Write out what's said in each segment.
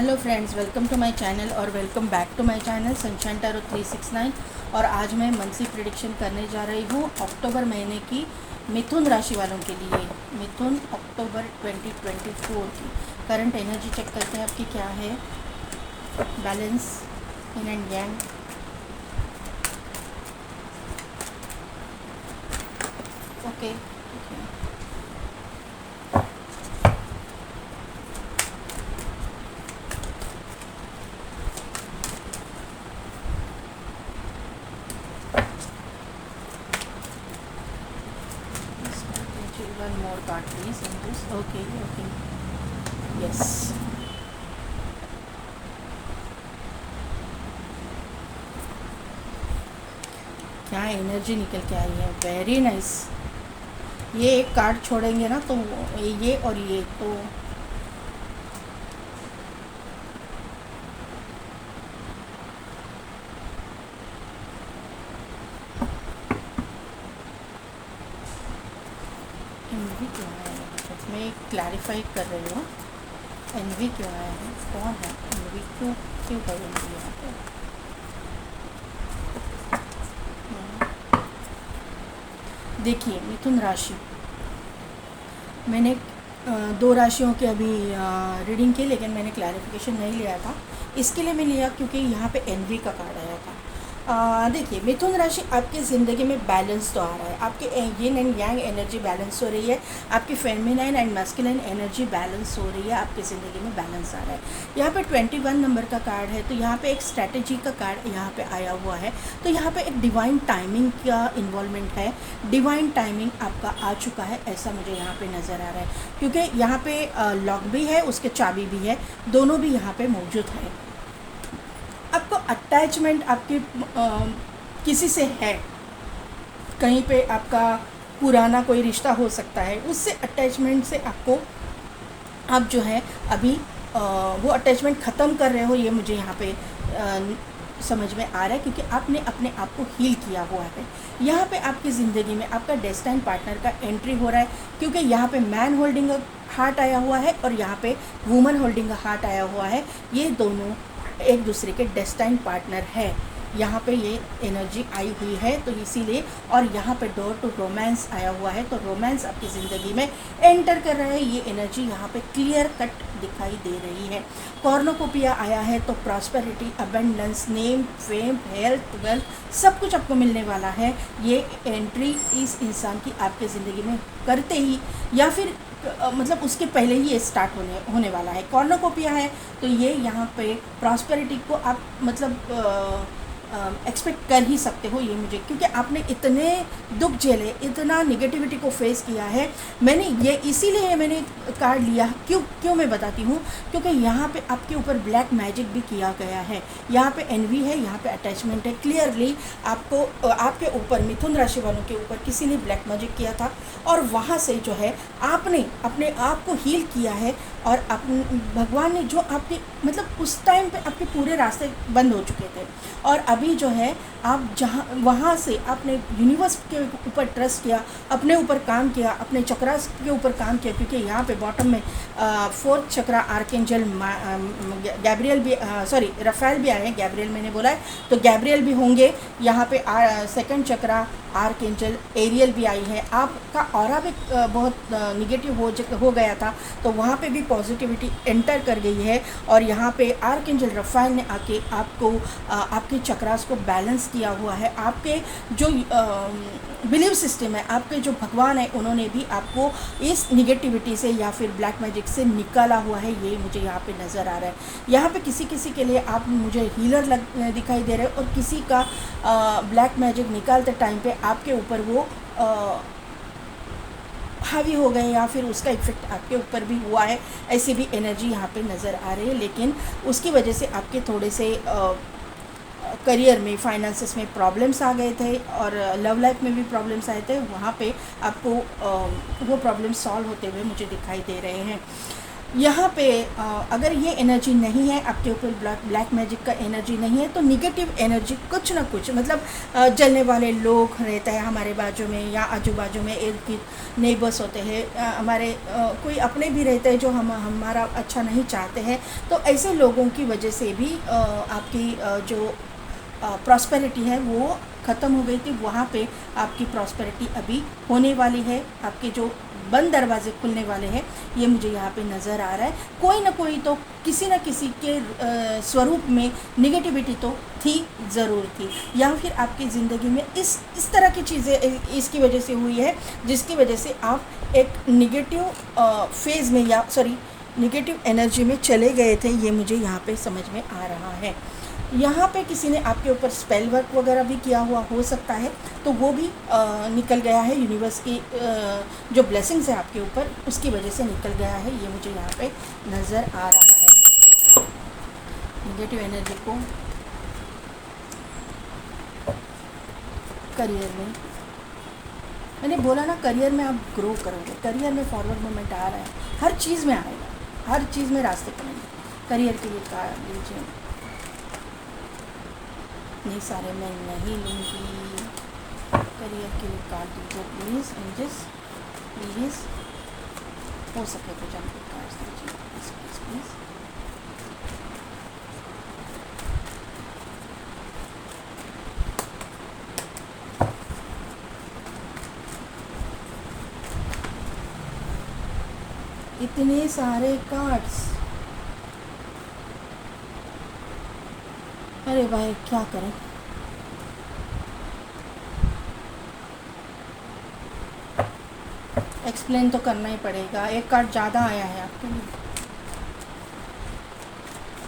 Hello friends, welcome to my channel और welcome back to my channel sunshine tarot 369। और आज मैं monthly prediction करने जा रही हूँ अक्टूबर महीने की मिथुन राशि वालों के लिए। मिथुन अक्टूबर 2024 की करंट एनर्जी चेक करते हैं आपकी क्या है। Balance, in and yang, okay. One more card please in this. Okay. Yes. क्या एनर्जी निकल के आई है, वेरी नाइस। ये एक कार्ड छोड़ेंगे ना तो ये और ये तो एनवी क्यों आया है, मैं क्लैरिफाई कर रही हूँ। एनवी क्यों आया है, कौन है एनवी, क्यों क्यों है एनवी यहाँ पे। देखिए मिथुन राशि, मैंने दो राशियों के अभी रीडिंग की, लेकिन मैंने क्लैरिफिकेशन नहीं लिया था। इसके लिए मैं लिया क्योंकि यहाँ पे एनवी का कार्ड आया था। देखिए मिथुन राशि आपकी ज़िंदगी में बैलेंस तो आ रहा है, आपके yin and yang energy balance हो रही है, आपकी feminine and masculine energy balance हो रही है, आपकी ज़िंदगी में बैलेंस आ रहा है। यहाँ पे 21 नंबर का कार्ड है, तो यहाँ पे एक स्ट्रैटेजी का कार्ड यहाँ पे आया हुआ है। तो यहाँ पे एक डिवाइन टाइमिंग का इन्वॉल्वमेंट है, डिवाइन टाइमिंग आपका आ चुका है, ऐसा मुझे यहाँ पे नज़र आ रहा है। क्योंकि यहाँ पे लॉक भी है, उसके चाबी भी है, दोनों भी यहाँ पे मौजूद है। आपको अटैचमेंट आपके किसी से है, कहीं पे आपका पुराना कोई रिश्ता हो सकता है, उससे अटैचमेंट से आपको आप जो है अभी वो अटैचमेंट ख़त्म कर रहे हो, ये मुझे यहाँ पे समझ में आ रहा है। क्योंकि आपने अपने आप को हील किया हुआ है। यहाँ पे आपकी ज़िंदगी में आपका डेस्टाइन पार्टनर का एंट्री हो रहा है, क्योंकि यहाँ पे मैन होल्डिंग अ हार्ट आया हुआ है और यहाँ पे वुमन होल्डिंग अ हार्ट आया हुआ है। ये दोनों एक दूसरे के डेस्टाइन पार्टनर है, यहाँ पे ये एनर्जी आई हुई है, तो इसीलिए। और यहाँ पे डोर टू रोमांस आया हुआ है, तो रोमांस आपकी ज़िंदगी में एंटर कर रहा है। ये एनर्जी यहाँ पे क्लियर कट दिखाई दे रही है। कॉर्नोकोपिया आया है, तो prosperity, abundance, name, fame, health, wealth सब कुछ आपको मिलने वाला है। ये एंट्री इस इंसान की आपके ज़िंदगी में करते ही या फिर मतलब उसके पहले ही ये स्टार्ट होने वाला है। कॉर्नोकोपिया है, तो ये यहाँ पे प्रॉस्पेरिटी को आप मतलब एक्सपेक्ट कर ही सकते हो, ये मुझे, क्योंकि आपने इतने दुख झेले, इतना निगेटिविटी को फेस किया है। मैंने ये इसीलिए मैंने कार्ड लिया, क्यों मैं बताती हूँ, क्योंकि यहाँ पे आपके ऊपर ब्लैक मैजिक भी किया गया है। यहाँ पे एनवी है, यहाँ पे अटैचमेंट है। क्लियरली आपको आपके ऊपर, मिथुन राशि वालों के ऊपर किसी ने ब्लैक मैजिक किया था, और वहाँ से जो है आपने अपने आप को हील किया है। और भगवान ने जो आपके मतलब उस टाइम पे आपके पूरे रास्ते बंद हो चुके थे, और अभी जो है आप जहाँ वहाँ से आपने यूनिवर्स के ऊपर ट्रस्ट किया, अपने ऊपर काम किया, अपने चक्रास के ऊपर काम किया। क्योंकि यहाँ पे बॉटम में फोर्थ चक्रा आर्कएंजल गैब्रियल भी, सॉरी रफेल भी आए हैं, गैब्रियल मैंने बोला है, तो गैब्रियल भी होंगे। यहाँ पे सेकंड चक्रा आर्कएंजल एरियल भी आई है। आपका ऑरा भी बहुत निगेटिव हो गया था, तो वहाँ पे भी पॉजिटिविटी एंटर कर गई है। और यहाँ पे आर्कएंजल रफेल ने आके आपको आपके चक्रास को बैलेंस किया हुआ है। आपके जो बिलीव सिस्टम है, आपके जो भगवान है, उन्होंने भी आपको इस निगेटिविटी से या फिर ब्लैक मैजिक से निकाला हुआ है, ये मुझे यहाँ पे नज़र आ रहा है। यहाँ पे किसी के लिए आप मुझे हीलर दिखाई दे रहे हो, और किसी का ब्लैक मैजिक निकालते टाइम पे आपके ऊपर वो हावी हो गए, या फिर उसका इफेक्ट आपके ऊपर भी हुआ है। ऐसी भी एनर्जी यहाँ पे नज़र आ रही है। लेकिन उसकी वजह से आपके थोड़े से करियर में, फाइनेंसेस में प्रॉब्लम्स आ गए थे, और लव लाइफ में भी प्रॉब्लम्स आए थे। वहाँ पे आपको वो प्रॉब्लम सॉल्व होते हुए मुझे दिखाई दे रहे हैं। यहाँ पे अगर ये एनर्जी नहीं है आपके ऊपर, ब्लैक मैजिक का एनर्जी नहीं है, तो निगेटिव एनर्जी कुछ ना कुछ मतलब जलने वाले लोग रहते हैं हमारे बाजू में या आजू बाजू में, इर्द गिर्द नेबर्स होते हैं, हमारे कोई अपने भी रहते हैं जो हमारा अच्छा नहीं चाहते हैं। तो ऐसे लोगों की वजह से भी आपकी जो प्रॉस्पेरिटी है वो ख़त्म हो गई थी। वहाँ पे आपकी प्रॉस्पेरिटी अभी होने वाली है, आपके जो बंद दरवाजे खुलने वाले हैं, ये मुझे यहाँ पे नज़र आ रहा है। कोई ना कोई तो किसी न किसी के स्वरूप में निगेटिविटी तो थी, ज़रूर थी, या फिर आपकी ज़िंदगी में इस तरह की चीज़ें इसकी वजह से हुई है जिसकी वजह से आप एक निगेटिव फेज़ में या निगेटिव एनर्जी में चले गए थे। ये मुझे यहाँ पे समझ में आ रहा है। यहाँ पे किसी ने आपके ऊपर स्पेल वर्क वगैरह भी किया हुआ हो सकता है, तो वो भी निकल गया है। यूनिवर्स की जो ब्लेसिंग्स है आपके ऊपर, उसकी वजह से निकल गया है, ये मुझे यहाँ पे नज़र आ रहा है। नेगेटिव एनर्जी को करियर में, मैंने बोला ना, करियर में आप ग्रो करोगे, करियर में फॉरवर्ड मूवमेंट आ रहा है, हर चीज़ में आएगा, हर चीज़ में रास्ते पड़ेंगे। करियर के लिए कार्ड लीजिए, नहीं सारे मैं नहीं लूँगी। करियर के लिए कार्ड दीजिए प्लीज़ एंजल्स, प्लीज़, हो सके तो जल्दी कार्ड दीजिए प्लीज़ प्लीज़। इतने सारे कार्ड्स, अरे भाई क्या करें। एक्सप्लेन तो करना ही पड़ेगा, एक कार्ड ज़्यादा आया है आपके लिए।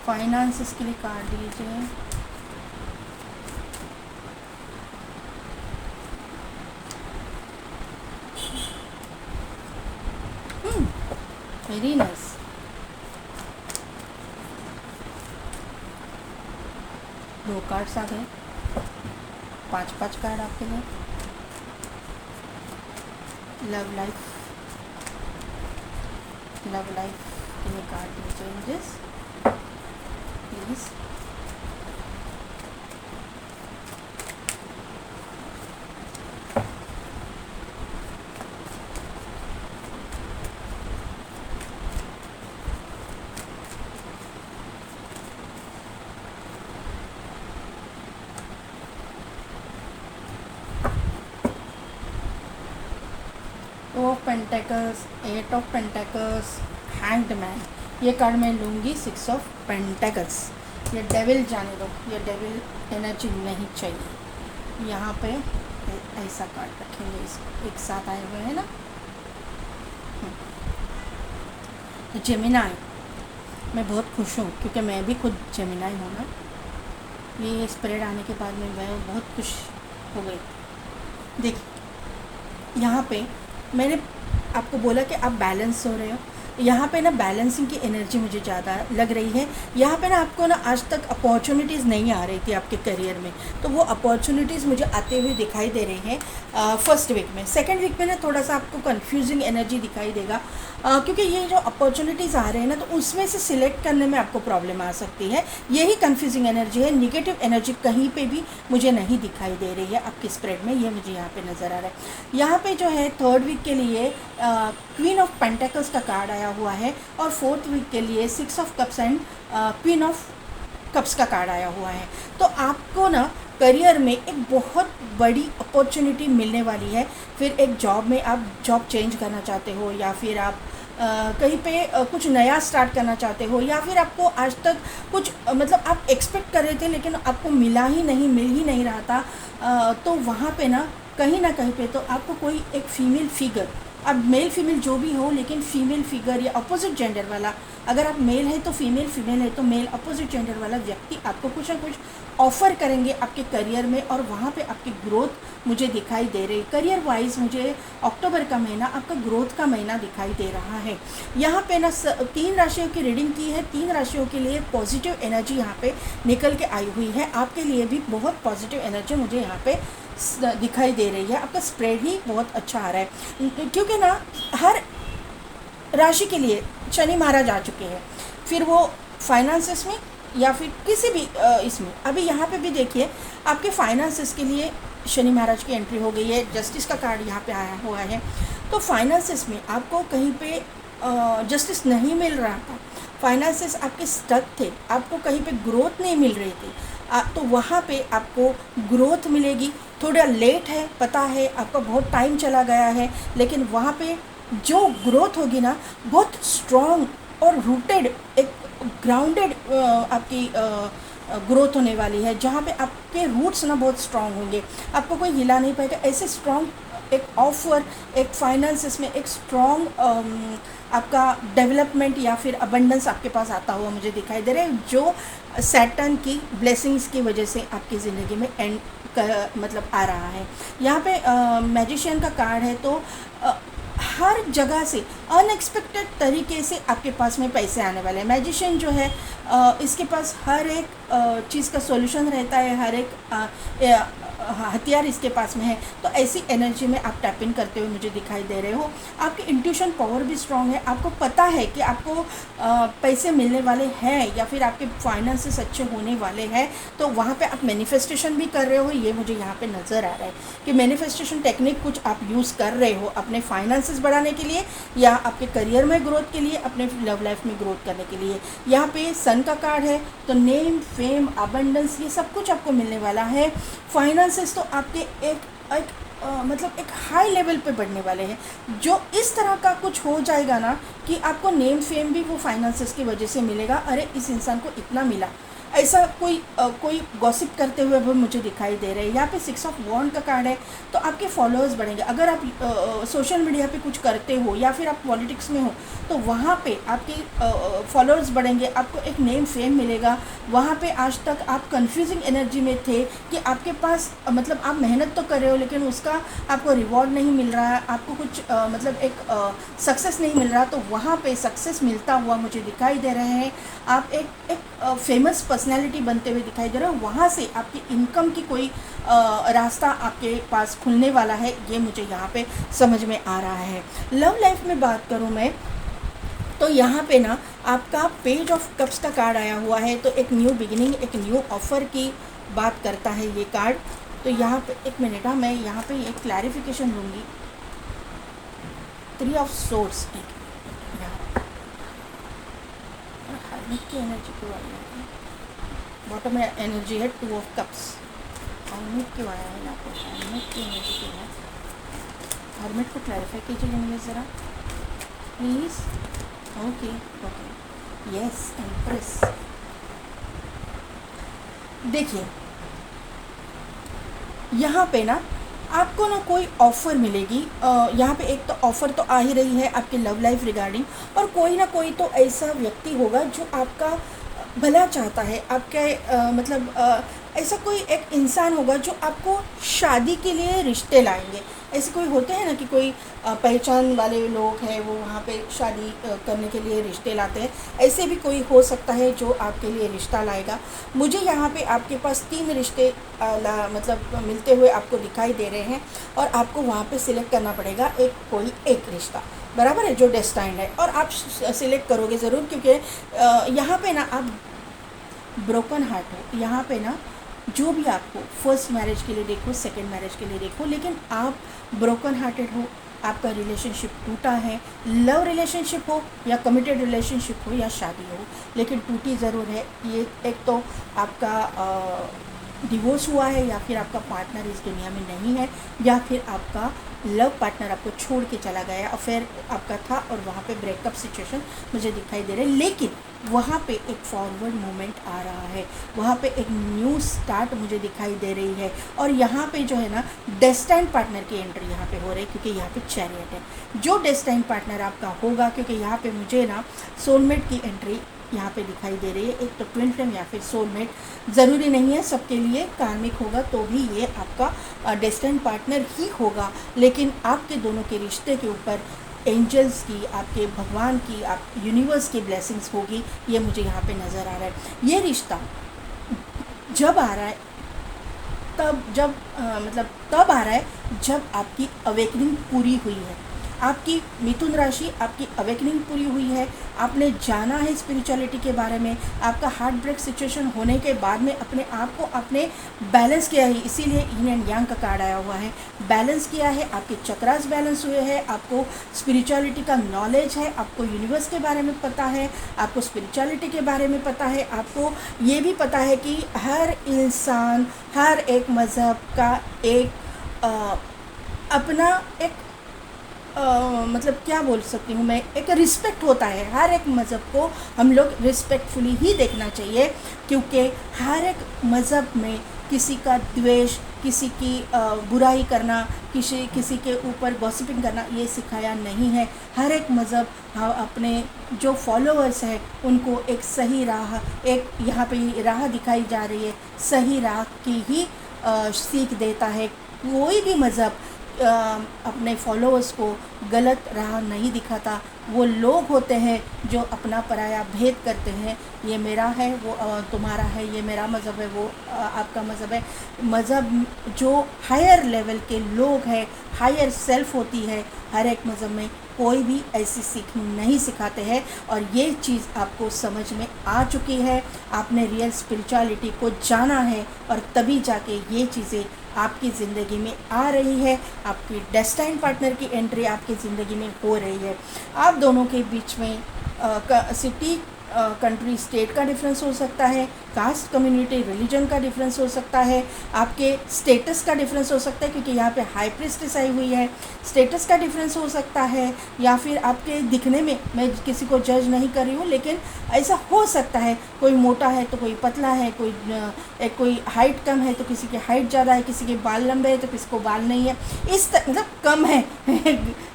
फाइनेंस के लिए कार्ड दीजिए। Very nice. दो कार्ड्स आ गए, 5 कार्ड आपके लिए। लव लाइफ के लिए कार्ड दीजिए please. Of pentacles, 8 of pentacles, hanged man, ये कार्ड मैं लूँगी। 6 ऑफ पेंटेकल्स, ये डेविल जाने दो, ये डेविल एनर्जी नहीं चाहिए। यहाँ पे ऐसा कार्ड रखेंगे, इस एक साथ आए हुए हैं ना। जेमिनाई, मैं बहुत खुश हूँ क्योंकि मैं भी खुद जेमिनाई हूँ ना। ये स्प्रेड आने के बाद में मैं बहुत खुश हो गई। देखिए यहाँ पे मैंने आपको बोला कि आप बैलेंस हो रहे हो, यहाँ पे ना बैलेंसिंग की एनर्जी मुझे ज़्यादा लग रही है। यहाँ पे ना आपको ना आज तक अपॉर्चुनिटीज़ नहीं आ रही थी आपके करियर में, तो वो अपॉर्चुनिटीज़ मुझे आते हुए दिखाई दे रही हैं फर्स्ट वीक में। सेकंड वीक में ना थोड़ा सा आपको कंफ्यूजिंग एनर्जी दिखाई देगा, क्योंकि ये जो अपॉर्चुनिटीज़ आ रहे हैं ना, तो उसमें से सिलेक्ट करने में आपको प्रॉब्लम आ सकती है। यही कंफ्यूजिंग एनर्जी है। निगेटिव एनर्जी कहीं पे भी मुझे नहीं दिखाई दे रही है आपकी स्प्रेड में, ये मुझे यहाँ पे नज़र आ रहा है। यहाँ पे जो है थर्ड वीक के लिए क्वीन ऑफ पेंटेकल्स का कार्ड आया हुआ है, और फोर्थ वीक के लिए 6 of cups and queen of cups का कार्ड आया हुआ है। तो आपको ना करियर में एक बहुत बड़ी अपॉर्चुनिटी मिलने वाली है। फिर एक जॉब में आप जॉब चेंज करना चाहते हो, या फिर आप कहीं पे कुछ नया स्टार्ट करना चाहते हो, या फिर आपको आज तक कुछ मतलब आप एक्सपेक्ट कर रहे थे लेकिन आपको मिल ही नहीं रहा था, तो वहाँ पे ना कहीं पे तो आपको कोई एक फ़ीमेल फिगर, अब मेल फीमेल जो भी हो, लेकिन फीमेल फिगर या अपोजिट जेंडर वाला, अगर आप मेल है तो फीमेल है तो मेल, अपोजिट जेंडर वाला व्यक्ति आपको कुछ ना कुछ ऑफ़र करेंगे आपके करियर में, और वहाँ पे आपकी ग्रोथ मुझे दिखाई दे रही है। करियर वाइज मुझे अक्टूबर का महीना आपका ग्रोथ का महीना दिखाई दे रहा है। यहाँ पे ना 3 राशियों की रीडिंग की है, 3 राशियों के लिए पॉजिटिव एनर्जी यहाँ पे निकल के आई हुई है। आपके लिए भी बहुत पॉजिटिव एनर्जी मुझे यहाँ पे दिखाई दे रही है। आपका स्प्रेड ही बहुत अच्छा आ रहा है, क्योंकि ना हर राशि के लिए शनि महाराज आ चुके हैं, फिर वो फाइनेंसेस में या फिर किसी भी इसमें। अभी यहाँ पे भी देखिए आपके फाइनेंसेस के लिए शनि महाराज की एंट्री हो गई है, जस्टिस का कार्ड यहाँ पे आया हुआ है। तो फाइनेंसेस में आपको कहीं पे जस्टिस नहीं मिल रहा था, फाइनेंसेस आपके स्टक थे, आपको कहीं पे ग्रोथ नहीं मिल रही थी, तो वहाँ पे आपको ग्रोथ मिलेगी। थोड़ा लेट है, पता है आपका बहुत टाइम चला गया है, लेकिन वहाँ पे जो ग्रोथ होगी ना बहुत स्ट्रॉन्ग और रूटेड, एक ग्राउंडेड आपकी ग्रोथ होने वाली है, जहाँ पे आपके रूट्स ना बहुत स्ट्रॉन्ग होंगे, आपको कोई हिला नहीं पाएगा। ऐसे स्ट्रॉन्ग एक ऑफर, एक फाइनेंस, इसमें एक स्ट्रॉन्ग आपका डेवलपमेंट या फिर अबंडेंस आपके पास आता हुआ मुझे दिखाई दे रहा है, जो सैटर्न की ब्लेसिंग्स की वजह से आपकी ज़िंदगी में एंड मतलब आ रहा है। यहाँ पे मैजिशियन का कार्ड है, तो हर जगह से अनएक्सपेक्टेड तरीके से आपके पास में पैसे आने वाले हैं। मैजिशियन जो है इसके पास हर एक चीज़ का सॉल्यूशन रहता है, हर एक हथियार इसके पास में है। तो ऐसी एनर्जी में आप टैप इन करते हुए मुझे दिखाई दे रहे हो। आपकी इंट्यूशन पावर भी स्ट्रांग है, आपको पता है कि आपको पैसे मिलने वाले हैं या फिर आपके फाइनेंसेस अच्छे होने वाले हैं। तो वहाँ पे आप मैनिफेस्टेशन भी कर रहे हो, ये मुझे यहाँ पे नज़र आ रहा है कि मैनिफेस्टेशन टेक्निक कुछ आप यूज़ कर रहे हो अपने फाइनेंसेस बढ़ाने के लिए या आपके करियर में ग्रोथ के लिए, अपने लव लाइफ में ग्रोथ करने के लिए। यहाँ पे सन का कार्ड है, तो नेम, फेम, अबंडेंस, ये सब कुछ आपको मिलने वाला है। फाइनेंसेस तो आपके एक मतलब एक हाई लेवल पे बढ़ने वाले हैं, जो इस तरह का कुछ हो जाएगा ना कि आपको नेम फेम भी वो फाइनेंसेस की वजह से मिलेगा। अरे इस इंसान को इतना मिला, ऐसा कोई गॉसिप करते हुए भी मुझे दिखाई दे रहे हैं। यहाँ पे 6 ऑफ वॉन्ड का कार्ड है, तो आपके फॉलोअर्स बढ़ेंगे। अगर आप सोशल मीडिया पे कुछ करते हो या फिर आप पॉलिटिक्स में हो, तो वहाँ पे आपके फॉलोअर्स बढ़ेंगे, आपको एक नेम फेम मिलेगा। वहाँ पे आज तक आप कंफ्यूजिंग एनर्जी में थे कि आपके पास मतलब आप मेहनत तो कर रहे हो लेकिन उसका आपको रिवॉर्ड नहीं मिल रहा है, आपको कुछ मतलब एक सक्सेस नहीं मिल रहा, तो वहाँ पे सक्सेस मिलता हुआ मुझे दिखाई दे रहे हैं। आप एक फेमस पर्सनैलिटी बनते हुए दिखाई दे रहे हो, वहाँ से आपकी इनकम की कोई रास्ता आपके पास खुलने वाला है, ये मुझे यहाँ पे समझ में आ रहा है। लव लाइफ में बात करूँ मैं, तो यहाँ पे ना आपका पेज ऑफ कप्स का कार्ड आया हुआ है, तो एक न्यू बिगिनिंग, एक न्यू ऑफ़र की बात करता है ये कार्ड। तो यहाँ पे एक मिनट, मैं यहाँ पे एक क्लैरिफिकेशन लूँगी। 3 ऑफ सोर्ड्स की एनर्जी क्यों आई है, बॉटम में एनर्जी है 2 ऑफ कप्स। हर्मिट क्यों आया है यहाँ पे, हर्मिट की एनर्जी क्यों है, हर्मिट को क्लैरिफाई कीजिए मुझे ज़रा प्लीज़। Okay, yes, empress. देखिए यहाँ पे ना आपको ना कोई ऑफ़र मिलेगी। यहाँ पे एक तो ऑफ़र तो आ ही रही है आपके लव लाइफ रिगार्डिंग, और कोई ना कोई तो ऐसा व्यक्ति होगा जो आपका भला चाहता है, आपके मतलब ऐसा कोई एक इंसान होगा जो आपको शादी के लिए रिश्ते लाएंगे। ऐसे कोई होते हैं ना कि कोई पहचान वाले लोग हैं, वो वहाँ पे शादी करने के लिए रिश्ते लाते हैं, ऐसे भी कोई हो सकता है जो आपके लिए रिश्ता लाएगा। मुझे यहाँ पे आपके पास 3 रिश्ते मतलब मिलते हुए आपको दिखाई दे रहे हैं, और आपको वहाँ पे सिलेक्ट करना पड़ेगा कोई एक रिश्ता, बराबर है, जो डेस्टाइंड है, और आप सिलेक्ट करोगे ज़रूर, क्योंकि यहाँ पे ना आप ब्रोकन हार्ट हो। यहाँ पे ना जो भी आपको फर्स्ट मैरिज के लिए देखो, सेकंड मैरिज के लिए देखो, लेकिन आप ब्रोकन हार्टेड हो, आपका रिलेशनशिप टूटा है, लव रिलेशनशिप हो या कमिटेड रिलेशनशिप हो या शादी हो, लेकिन टूटी ज़रूर है। ये एक तो आपका डिवोर्स हुआ है, या फिर आपका पार्टनर इस दुनिया में नहीं है, या फिर आपका लव पार्टनर आपको छोड़ के चला गया, अफेयर आपका था और वहाँ पे ब्रेकअप सिचुएशन मुझे दिखाई दे रहा है। लेकिन वहाँ पे एक फॉरवर्ड मूवमेंट आ रहा है, वहाँ पे एक न्यू स्टार्ट मुझे दिखाई दे रही है, और यहाँ पे जो है ना डेस्टाइन्ड पार्टनर की एंट्री यहाँ पे हो रही है, क्योंकि यहाँ पे चैरियट है। जो डेस्टाइन्ड पार्टनर आपका होगा, क्योंकि यहाँ पे मुझे ना सोलमेट की एंट्री यहाँ पे दिखाई दे रही है। एक तो ट्विन फ्लेम या फिर सोलमेट, ज़रूरी नहीं है सबके लिए कार्मिक होगा, तो भी ये आपका डेस्टिन्ड पार्टनर ही होगा, लेकिन आपके दोनों के रिश्ते के ऊपर एंजल्स की, आपके भगवान की, आप यूनिवर्स की ब्लेसिंग्स होगी, ये मुझे यहाँ पे नज़र आ रहा है। ये रिश्ता जब आ रहा है तब आ रहा है जब आपकी अवेकनिंग पूरी हुई है, आपकी मिथुन राशि, आपकी अवेकनिंग पूरी हुई है, आपने जाना है स्पिरिचुअलिटी के बारे में, आपका हार्ट ब्रेक सिचुएशन होने के बाद में अपने आप को आपने बैलेंस किया है, इसीलिए यिन एंड यांग का कार्ड आया हुआ है। बैलेंस किया है, आपके चक्रास बैलेंस हुए हैं, आपको स्पिरिचुअलिटी का नॉलेज है, आपको यूनिवर्स के बारे में पता है, आपको स्पिरिचुअलिटी के बारे में पता है, आपको ये भी पता है कि हर इंसान, हर एक मज़हब का एक अपना एक मतलब क्या बोल सकती हूँ मैं, एक रिस्पेक्ट होता है। हर एक मज़हब को हम लोग रिस्पेक्टफुली ही देखना चाहिए, क्योंकि हर एक मज़हब में किसी का द्वेष, किसी की बुराई करना, किसी के ऊपर गॉसिपिंग करना, ये सिखाया नहीं है। हर एक मज़हब अपने जो फॉलोअर्स हैं उनको एक सही राह, एक यहाँ पे राह दिखाई जा रही है, सही राह की ही सीख देता है। कोई भी मज़हब अपने फॉलोअर्स को गलत राह नहीं दिखाता। वो लोग होते हैं जो अपना पराया भेद करते हैं, ये मेरा है, वो तुम्हारा है, ये मेरा मज़हब है, वो आपका मज़हब है। मज़हब जो हायर लेवल के लोग हैं, हायर सेल्फ होती है, हर एक मज़हब में कोई भी ऐसी सीख नहीं सिखाते हैं। और ये चीज़ आपको समझ में आ चुकी है, आपने रियल स्पिरिचुअलिटी को जाना है, और तभी जाके ये चीज़ें आपकी ज़िंदगी में आ रही है। आपकी डेस्टाइन पार्टनर की एंट्री आपकी ज़िंदगी में हो रही है। आप दोनों के बीच में सिटी, कंट्री, स्टेट का डिफरेंस हो सकता है, कास्ट, कम्युनिटी, रिलीजन का डिफरेंस हो सकता है, आपके स्टेटस का डिफरेंस हो सकता है, क्योंकि यहाँ पे हाई प्रीस्टेस आई हुई है, स्टेटस का डिफरेंस हो सकता है, या फिर आपके दिखने में, मैं किसी को जज नहीं कर रही हूँ, लेकिन ऐसा हो सकता है कोई मोटा है तो कोई पतला है, कोई हाइट कम है तो किसी की हाइट ज़्यादा है, किसी के बाल लंबे है तो किसी को बाल नहीं है, मतलब कम है।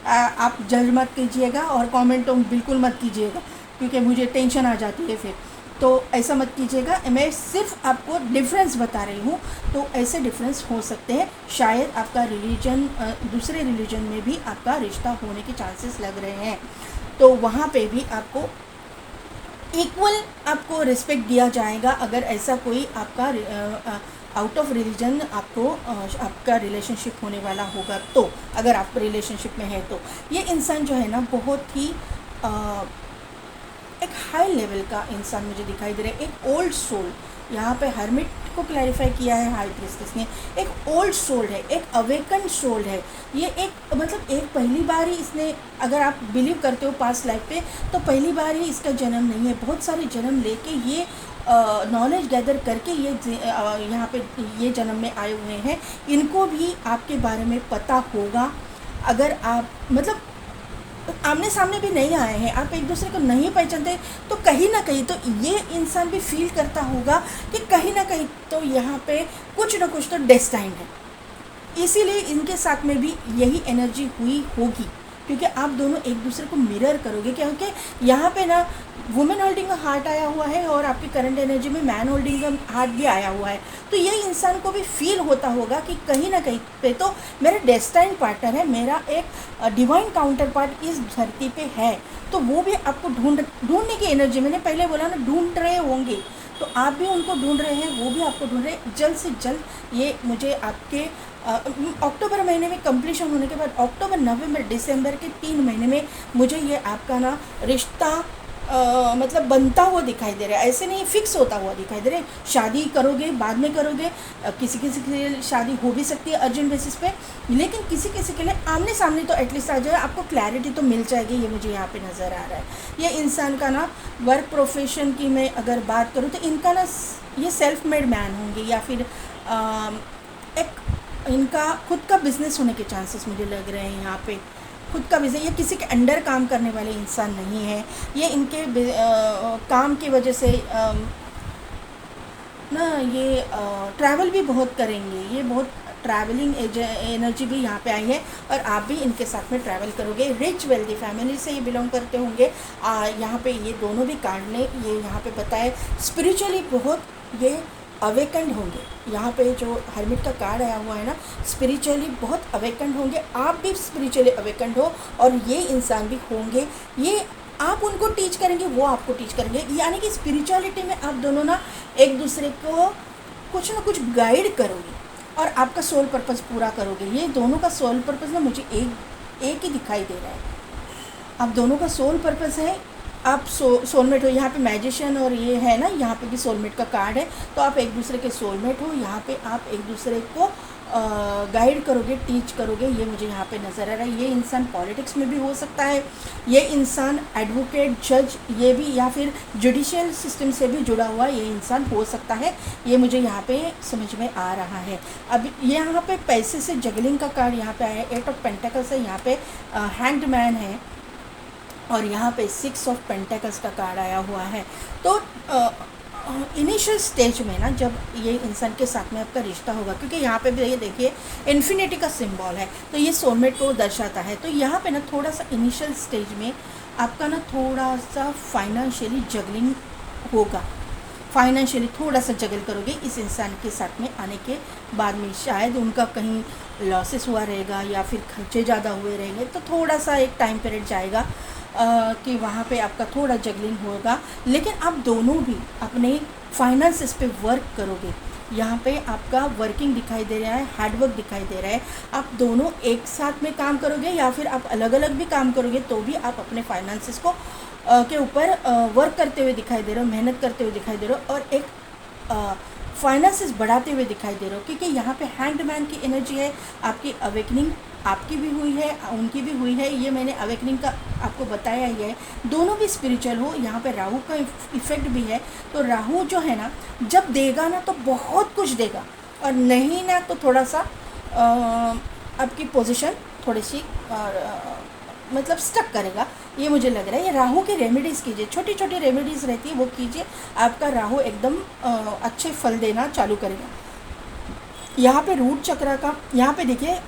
आप जज मत कीजिएगा और कमेंट बिल्कुल मत कीजिएगा, क्योंकि मुझे टेंशन आ जाती है फिर, तो ऐसा मत कीजिएगा। मैं सिर्फ आपको डिफरेंस बता रही हूँ। तो ऐसे डिफरेंस हो सकते हैं। शायद आपका रिलीजन, दूसरे रिलीजन में भी आपका रिश्ता होने के चांसेस लग रहे हैं, तो वहाँ पे भी आपको इक्वल आपको रिस्पेक्ट दिया जाएगा। अगर ऐसा कोई आपका आउट ऑफ रिलीजन आपका रिलेशनशिप होने वाला होगा, तो अगर आप रिलेशनशिप में है तो ये इंसान जो है ना, बहुत ही एक हाई लेवल का इंसान मुझे दिखाई दे रहा है। एक ओल्ड सोल, यहाँ पे हर्मिट को क्लैरिफाई किया है हाई प्रीस्टेस ने। एक ओल्ड सोल है, एक अवेकन सोल है। ये एक मतलब एक पहली बार ही इसने, अगर आप बिलीव करते हो पास्ट लाइफ पे, तो पहली बार ही इसका जन्म नहीं है। बहुत सारे जन्म लेके ये नॉलेज गैदर करके ये यहाँ पे ये जन्म में आए हुए हैं। इनको भी आपके बारे में पता होगा। अगर आप मतलब आमने सामने भी नहीं आए हैं, आप एक दूसरे को नहीं पहचानते, तो कहीं ना कहीं तो ये इंसान भी फील करता होगा कि कहीं ना कहीं तो यहाँ पे कुछ ना कुछ तो डेस्टाइन है। इसीलिए इनके साथ में भी यही एनर्जी हुई होगी, क्योंकि आप दोनों एक दूसरे को मिरर करोगे। क्योंकि यहाँ पे ना वुमेन होल्डिंग का हार्ट आया हुआ है, और आपकी करंट एनर्जी में मैन होल्डिंग का हार्ट भी आया हुआ है। तो ये इंसान को भी फील होता होगा कि कहीं ना कहीं पे तो मेरा डेस्टाइन पार्टनर है, मेरा एक डिवाइन काउंटर पार्ट इस धरती पे है। तो वो भी आपको ढूंढने की एनर्जी, मैंने पहले बोला ना, ढूंढ रहे होंगे, तो आप भी उनको ढूंढ रहे हैं, वो भी आपको ढूंढ रहे हैं। जल्द से जल्द ये मुझे आपके अक्टूबर महीने में कंप्लीशन होने के बाद, अक्टूबर, नवंबर, दिसंबर के 3 महीने में मुझे ये आपका ना रिश्ता मतलब बनता हुआ दिखाई दे रहा है। ऐसे नहीं फिक्स होता हुआ दिखाई दे रहा है। शादी करोगे, बाद में करोगे, किसी किसी के लिए शादी हो भी सकती है अर्जेंट बेसिस पे, लेकिन किसी किसी के लिए आमने सामने तो एटलीस्ट आ जाए, आपको क्लैरिटी तो मिल जाएगी। ये मुझे यहाँ पे नज़र आ रहा है। ये इंसान का ना वर्क प्रोफेशन की मैं अगर बात करूँ, तो इनका ना ये सेल्फ मेड मैन होंगे, या फिर एक इनका खुद का बिजनेस होने के चांसेस मुझे लग रहे हैं। यहाँ पे खुद का बिजनेस, ये किसी के अंडर काम करने वाले इंसान नहीं है। ये इनके काम की वजह से ना ये ट्रैवल भी बहुत करेंगे। ये बहुत ट्रैवलिंग एनर्जी भी यहाँ पे आई है, और आप भी इनके साथ में ट्रैवल करोगे। रिच वेल्दी फैमिली से ये बिलोंग करते होंगे। यहाँ पे ये दोनों भी कार्ड ने ये यहाँ पे बताए, स्पिरिचुअली बहुत ये अवेकन्ड होंगे। यहाँ पे जो हर्मिट का कार्ड आया हुआ है ना, स्पिरिचुअली बहुत अवेकन्ड होंगे। आप भी स्पिरिचुअली अवेकन्ड हो, और ये इंसान भी होंगे। ये आप उनको टीच करेंगे, वो आपको टीच करेंगे। यानी कि स्पिरिचुअलिटी में आप दोनों ना एक दूसरे को कुछ ना कुछ गाइड करोगे, और आपका सोल पर्पस पूरा करोगे। ये दोनों का सोल पर्पस ना मुझे एक एक ही दिखाई दे रहा है। आप दोनों का सोल पर्पस है, आप सोलमेट हो। यहाँ पे मैजिशियन और ये है ना, यहाँ पे भी सोलमेट का कार्ड है, तो आप एक दूसरे के सोलमेट हो। यहाँ पे आप एक दूसरे को गाइड करोगे, टीच करोगे, ये मुझे यहाँ पे नज़र आ रहा है। ये इंसान पॉलिटिक्स में भी हो सकता है, ये इंसान एडवोकेट, जज, ये भी, या फिर जुडिशियल सिस्टम से भी जुड़ा हुआ ये इंसान हो सकता है। ये मुझे यहाँ पे समझ में आ रहा है। अब यहाँ पे पैसे से जगलिंग का कार्ड यहाँ पे आया है। 8 ऑफ पेंटिकल्स है, यहाँ पे हैंग्ड मैन है, और यहाँ पे 6 ऑफ पेंटिकल्स का कार्ड आया हुआ है। तो इनिशियल स्टेज में ना, जब ये इंसान के साथ में आपका रिश्ता होगा, क्योंकि यहाँ पे भी ये देखिए इन्फिनिटी का सिंबल है, तो ये सोलमेट को दर्शाता है। तो यहाँ पे ना थोड़ा सा इनिशियल स्टेज में आपका ना थोड़ा सा फाइनेंशियली जगलिंग होगा, फाइनेंशियली थोड़ा सा जगल करोगे इस इंसान के साथ में आने के बाद में। शायद उनका कहीं लॉसेस हुआ रहेगा या फिर खर्चे ज़्यादा हुए रहेंगे, तो थोड़ा सा एक टाइम पीरियड जाएगा कि वहाँ पे आपका थोड़ा जगलिंग होगा। लेकिन आप दोनों भी अपने फाइनेंसेस पे वर्क करोगे। यहाँ पे आपका वर्किंग दिखाई दे रहा है, हार्डवर्क दिखाई दे रहा है। आप दोनों एक साथ में काम करोगे या फिर आप अलग अलग भी काम करोगे, तो भी आप अपने फाइनेंसेस को के ऊपर वर्क करते हुए दिखाई दे रहे हो, मेहनत करते हुए दिखाई दे रहे हो, और एक फाइनेंसेस बढ़ाते हुए दिखाई दे रहे हो। क्योंकि यहाँ पे हैंग्ड मैन की एनर्जी है। आपकी अवेकनिंग आपकी भी हुई है, उनकी भी हुई है। ये मैंने अवेकनिंग का आपको बताया ही है। दोनों भी स्पिरिचुअल हो। यहाँ पे राहु का इफेक्ट भी है। तो राहु जो है ना, जब देगा ना तो बहुत कुछ देगा, और नहीं ना तो थोड़ा सा आपकी पोजीशन थोड़ी सी मतलब स्टक करेगा, ये मुझे लग रहा है। ये राहु की रेमेडीज़ कीजिए, छोटी छोटी रेमेडीज़ रहती है वो कीजिए, आपका राहु एकदम अच्छे फल देना चालू करेगा। यहाँ पे रूट चक्र का, यहाँ पे देखिए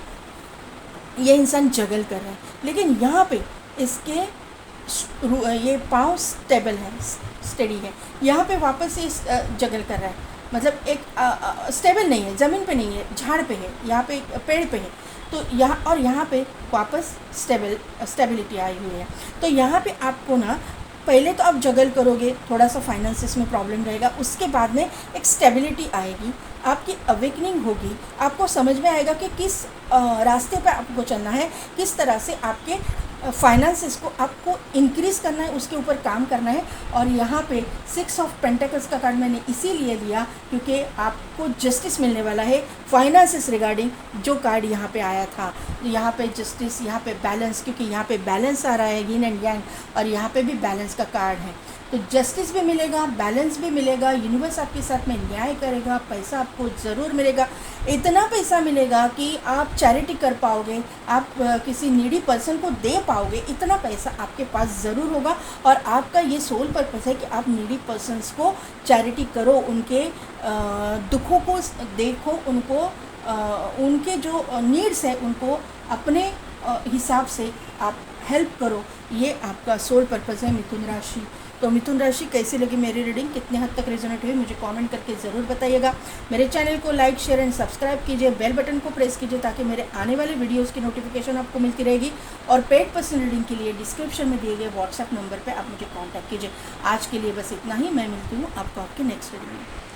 ये इंसान जगल कर रहा है, लेकिन यहाँ पे इसके ये पाँव स्टेबल है, स्टेडी है। यहाँ पे वापस से जगल कर रहा है, मतलब एक स्टेबल नहीं है, ज़मीन पे नहीं है, झाड़ पे है, यहाँ पे पेड़ पे है। तो यहाँ और यहाँ पे वापस स्टेबिलिटी आई हुई है। तो यहाँ पे आपको ना पहले तो आप जगल करोगे, थोड़ा सा फाइनेंसेस में प्रॉब्लम रहेगा, उसके बाद में एक स्टेबिलिटी आएगी, आपकी अवेकनिंग होगी, आपको समझ में आएगा कि किस रास्ते पे आपको चलना है, किस तरह से आपके फाइनेंसेस को आपको इंक्रीज़ करना है, उसके ऊपर काम करना है। और यहाँ पे 6 ऑफ पेंटिकल्स का कार्ड मैंने इसीलिए लिया क्योंकि आपको जस्टिस मिलने वाला है फाइनेंसेस रिगार्डिंग, जो कार्ड यहाँ पे आया था। यहाँ पे जस्टिस, यहाँ पे बैलेंस, क्योंकि यहाँ पे बैलेंस आ रहा है, यिन एंड यांग, और यहाँ पे भी बैलेंस का कार्ड है। तो जस्टिस भी मिलेगा, बैलेंस भी मिलेगा, यूनिवर्स आपके साथ में न्याय करेगा, पैसा आपको ज़रूर मिलेगा। इतना पैसा मिलेगा कि आप चैरिटी कर पाओगे, आप किसी नीडी पर्सन को दे पाओगे, इतना पैसा आपके पास ज़रूर होगा। और आपका ये सोल पर्पस है कि आप नीडी पर्सन्स को चैरिटी करो, उनके दुखों को देखो, उनको उनके जो नीड्स है उनको अपने हिसाब से आप हेल्प करो। ये आपका सोल पर्पस है मिथुन राशि। तो मिथुन राशि कैसी लगी मेरी रीडिंग, कितने हद तक रेजोनेट हुई, मुझे कमेंट करके ज़रूर बताइएगा। मेरे चैनल को लाइक, शेयर एंड सब्सक्राइब कीजिए, बेल बटन को प्रेस कीजिए ताकि मेरे आने वाले वीडियोस की नोटिफिकेशन आपको मिलती रहेगी। और पेड पर्सनल रीडिंग के लिए डिस्क्रिप्शन में दिए गए व्हाट्सएप नंबर पर आप मुझे कॉन्टैक्ट कीजिए। आज के लिए बस इतना ही, मैं मिलती हूँ आपको आपके नेक्स्ट वीडियो में।